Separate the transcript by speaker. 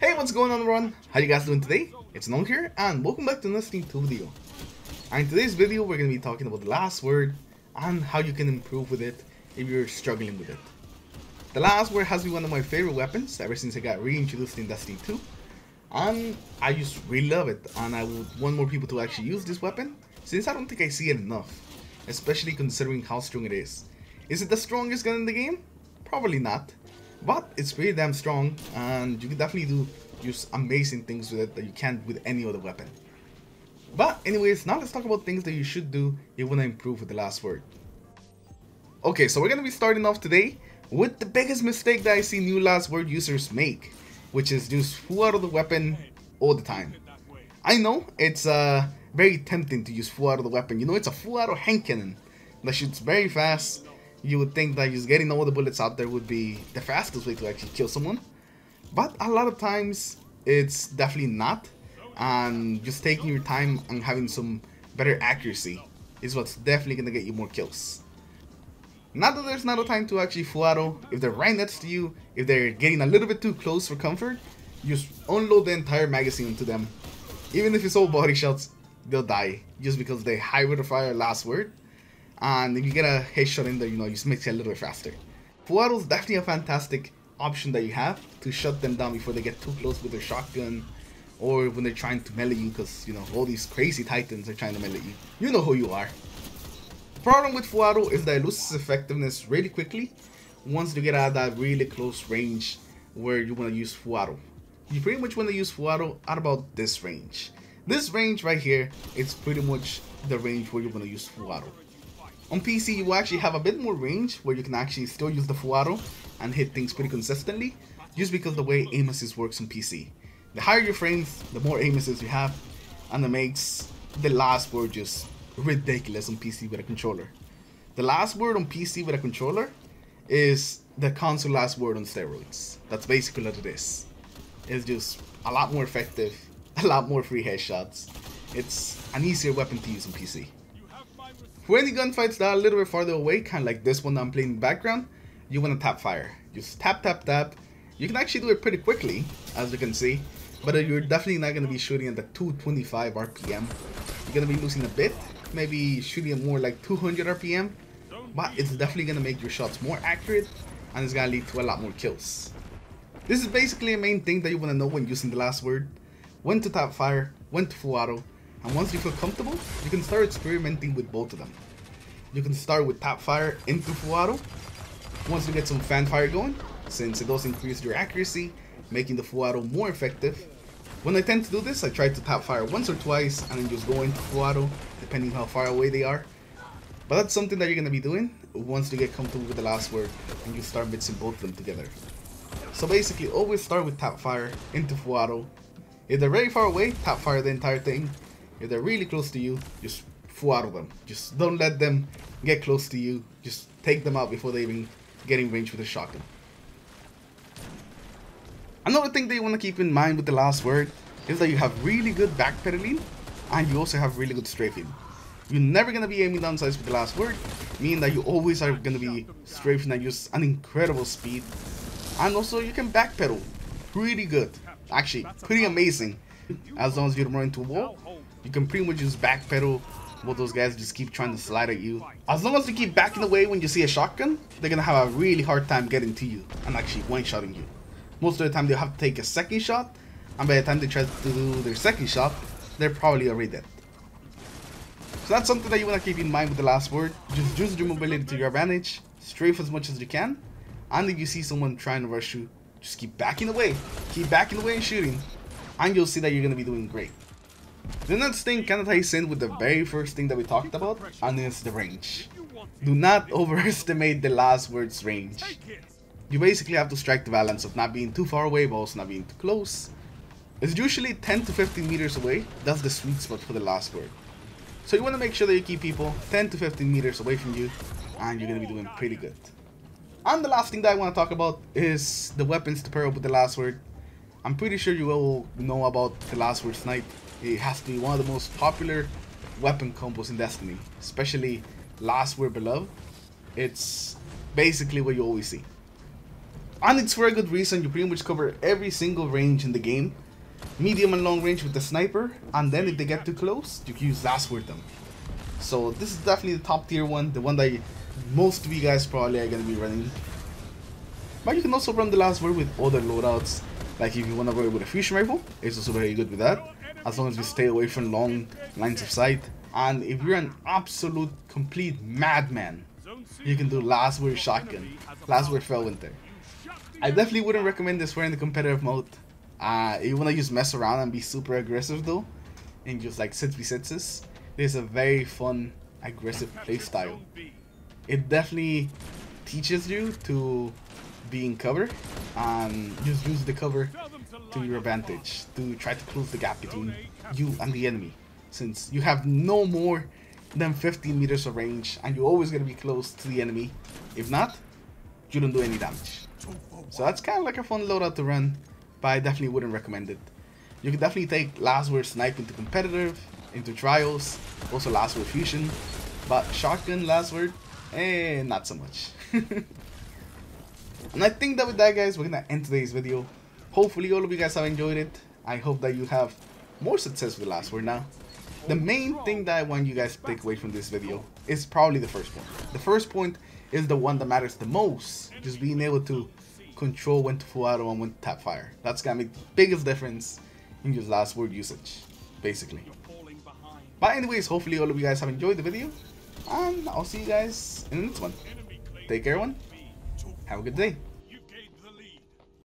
Speaker 1: Hey, what's going on everyone? How you guys doing today? It's Noam here and welcome back to another Steam 2 video. And in today's video we're going to be talking about the last word and how you can improve with it if you're struggling with it. The last word has been one of my favorite weapons ever since I got reintroduced in Destiny 2. And I just really love it, and I would want more people to actually use this weapon since I don't think I see it enough, especially considering how strong it is. Is it the strongest gun in the game? Probably not, but it's pretty damn strong and you can definitely use amazing things with it that you can't with any other weapon. But anyways, now let's talk about things that you should do if you want to improve with the last word. Okay, so we're going to be starting off today with the biggest mistake that I see new last word users make, which is just full out of the weapon all the time. I know it's very tempting to use full out of the weapon. You know, it's a full auto hand cannon that shoots very fast. You would think that just getting all the bullets out there would be the fastest way to actually kill someone, but a lot of times it's definitely not, and just taking your time and having some better accuracy is what's definitely gonna get you more kills. Not that there's not a time to actually full auto. If they're right next to you, if they're getting a little bit too close for comfort, just unload the entire magazine into them. Even if it's all body shots, they'll die just because they high rate of fire last word. And if you get a headshot in there, you know, it just makes it a little bit faster. Full auto is definitely a fantastic option that you have to shut them down before they get too close with their shotgun, or when they're trying to melee you, because you know all these crazy titans are trying to melee you. You know who you are. The problem with full auto is that it loses effectiveness really quickly once you get out of that really close range where you want to use full auto. You pretty much want to use full auto at about this range. This range right here, it's pretty much the range where you're going to use full auto. On PC, you will actually have a bit more range where you can actually still use the full auto and hit things pretty consistently, just because the way aim assist works on PC. The higher your frames, the more aim assist you have, and it makes the last word just ridiculous on PC with a controller. The last word on PC with a controller is the console last word on steroids. That's basically what it is. It's just a lot more effective, a lot more free headshots. It's an easier weapon to use on PC. For any gunfights that are a little bit farther away, kind of like this one that I'm playing in the background, you want to tap fire. Just tap, tap, tap. You can actually do it pretty quickly, as you can see, but you're definitely not going to be shooting at the 225 RPM. You're going to be losing a bit, maybe shooting at more like 200 RPM, but it's definitely going to make your shots more accurate, and it's going to lead to a lot more kills. This is basically a main thing that you want to know when using the last word: when to tap fire, when to full auto. And once you feel comfortable, you can start experimenting with both of them. You can start with tap fire into full auto. Once you get some fan fire going, since it does increase your accuracy, making the full auto more effective. When I tend to do this, I try to tap fire once or twice and then just go into full auto, depending how far away they are. But that's something that you're going to be doing once you get comfortable with the last word and you start mixing both of them together. So basically, always start with tap fire into full auto. If they're very far away, tap fire the entire thing. If they're really close to you, just full auto them. Just don't let them get close to you. Just take them out before they even get in range with a shotgun. Another thing that you want to keep in mind with the last word is that you have really good backpedaling and you also have really good strafing. You're never going to be aiming down sights with the last word, meaning that you always are going to be strafing at just an incredible speed. And also you can backpedal pretty good. Actually, pretty amazing. As long as you don't run into a wall, you can pretty much just backpedal while those guys just keep trying to slide at you. As long as you keep backing away when you see a shotgun, they're gonna have a really hard time getting to you and actually one-shotting you. Most of the time they'll have to take a second shot, and by the time they try to do their second shot, they're probably already dead. So that's something that you want to keep in mind with the last word. Just use your mobility to your advantage, strafe as much as you can, and if you see someone trying to rush you, just keep backing away and shooting, and you'll see that you're gonna be doing great. The next thing kind of ties in with the very first thing that we talked about, and it's the range. Do not overestimate the last word's range. You basically have to strike the balance of not being too far away but also not being too close. It's usually 10 to 15 meters away. That's the sweet spot for the last word. So you want to make sure that you keep people 10 to 15 meters away from you, and you're going to be doing pretty good. And the last thing that I want to talk about is the weapons to pair up with the last word. I'm pretty sure you all know about the last word snipe. It has to be one of the most popular weapon combos in Destiny, especially last word beloved. It's basically what you always see. And it's for a good reason. You pretty much cover every single range in the game. Medium and long range with the sniper, and then if they get too close, you can use Last Word them. So this is definitely the top tier one, the one that most of you guys probably are going to be running. But you can also run the Last Word with other loadouts, like if you want to roll with a fusion rifle, it's also very good with that, as long as you stay away from long lines of sight. And if you're an absolute complete madman, you can do Last Word shotgun, Last Word Felwinter. I definitely wouldn't recommend this for in the competitive mode. If you want to just mess around and be super aggressive though, and just like 6v6s, there's a very fun aggressive playstyle. It definitely teaches you to be in cover and just use the cover to your advantage to try to close the gap between you and the enemy, since you have no more than 15 meters of range and you're always going to be close to the enemy. If not, you don't do any damage. So that's kind of like a fun loadout to run, but I definitely wouldn't recommend it. You can definitely take Last Word Snipe into competitive, into trials, also Last Word Fusion, but shotgun Last Word, not so much. And I think that with that, guys, we're gonna end today's video. Hopefully all of you guys have enjoyed it. I hope that you have more success with Last Word now. The main thing that I want you guys to take away from this video is probably the first point. The first point is the one that matters the most, just being able to control when to full auto and when to tap fire. That's gonna make the biggest difference in your Last Word usage, basically. But anyways, hopefully all of you guys have enjoyed the video, and I'll see you guys in the next one. Take care, everyone. Have a good day.